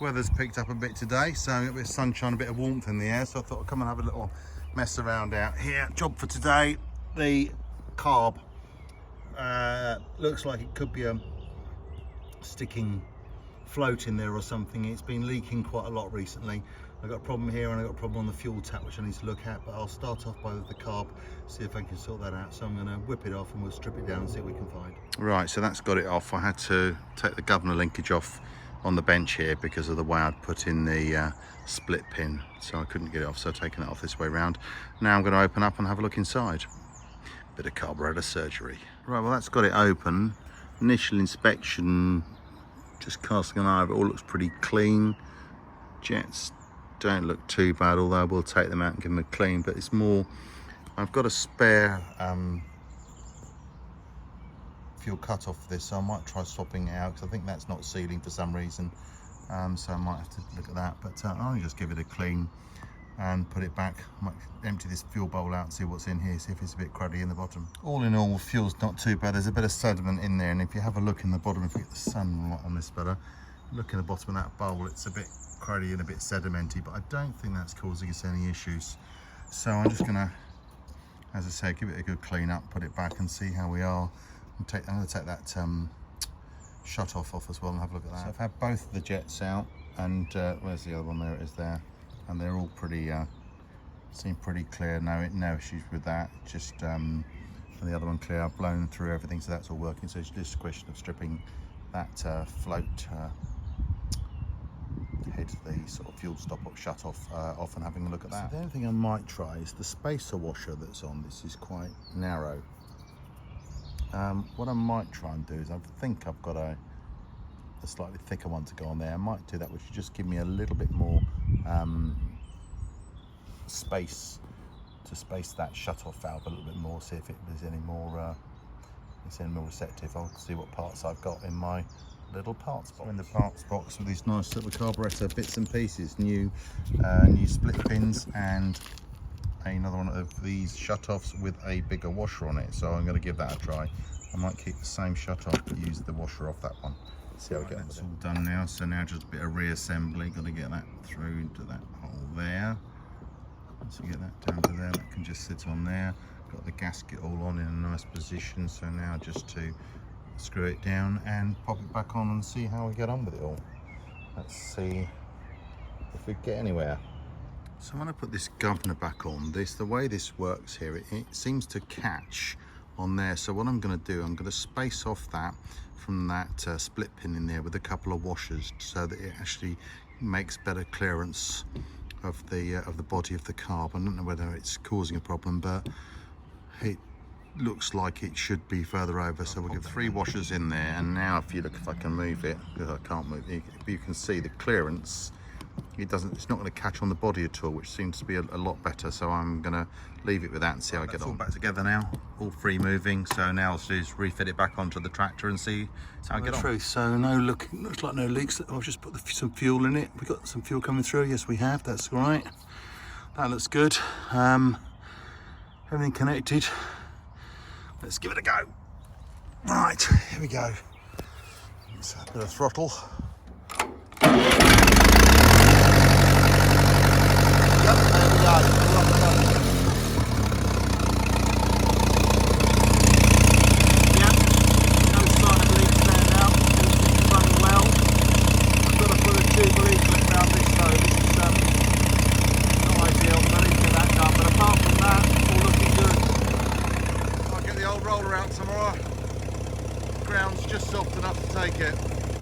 weather's picked up a bit today, so a bit of sunshine, a bit of warmth in the air, so I thought I'd come and have a little mess around out here. Job for today, the carb. Looks like it could be a sticking float in there or something. It's been leaking quite a lot recently. I've got a problem here and I've got a problem on the fuel tap which I need to look at, but I'll start off by the carb, see if I can sort that out. So I'm going to whip it off and we'll strip it down and see what we can find. Right, so that's got it off. I had to take the governor linkage off on the bench here because of the way I'd put in the split pin, so I couldn't get it off, so I've taken it off this way round. Now I'm going to open up and have a look inside. Bit of carburetor surgery. Right, well that's got it open. Initial inspection, just casting an eye over it, all looks pretty clean. Jets don't look too bad, although we'll take them out and give them a clean, but it's more, I've got a spare fuel cut off for this, so I might try swapping it out because I think that's not sealing for some reason, so I might have to look at that, but I'll just give it a clean and put it back. I might empty this fuel bowl out and see what's in here, see if it's a bit cruddy in the bottom. All in all, fuel's not too bad. There's a bit of sediment in there, and if you have a look in the bottom, if we get the sunlight on this better, look in the bottom of that bowl, it's a bit cruddy and a bit sedimenty, but I don't think that's causing us any issues. So I'm just gonna, as I say, give it a good clean up, put it back and see how we are. I'm gonna take that shut off as well and have a look at that. So I've had both of the jets out, and where's the other one? There it is there. And they're all pretty, seem pretty clear, no issues with that, just, and the other one clear. I've blown through everything, so that's all working. So it's just a question of stripping that float head, the sort of fuel stop up shut off and having a look at that. So the only thing I might try is the spacer washer that's on this is quite narrow. What I might try and do is, I think I've got a slightly thicker one to go on there. I might do that, which would just give me a little bit more space to space that shut-off valve a little bit more, see if there's any more receptive. I'll see what parts I've got in my little parts box. In the parts box with these nice little carburetor bits and pieces, new split pins and another one of these shut-offs with a bigger washer on it, so I'm going to give that a try. I might keep the same shut-off but use the washer off that one. See how we get on. That's all done now, so now just a bit of reassembly. Got to get that through into that hole there. So get that down to there, that can just sit on there. Got the gasket all on in a nice position, so now just to screw it down and pop it back on and see how we get on with it all. Let's see if we get anywhere. So when I put this governor back on, the way this works here, it seems to catch on there. So what I'm going to do, I'm going to space off that from that split pin in there with a couple of washers, so that it actually makes better clearance of the body of the carb. I don't know whether it's causing a problem, but it looks like it should be further over. So we'll give 3 washers in there, and now if you look, if I can move it, because I can't move it, you can see the clearance. It's not going to catch on the body at all, which seems to be a lot better. So I'm going to leave it with that and see how I get on. All back together now, all free moving. So now I'll just refit it back onto the tractor and see how I get on. So looks like no leaks. I've just put some fuel in it. We got some fuel coming through. Yes, we have. That's right. That looks good. Everything connected. Let's give it a go. Right, here we go. Let's have a bit of throttle. Yep, there we go. Yep, no sign of leaks there now. Everything's running well. I've got to put a tube leaflet around this though. This is not ideal, but I need to get that done. But apart from that, all looking good. I'll get the old roller out tomorrow. The ground's just soft enough to take it.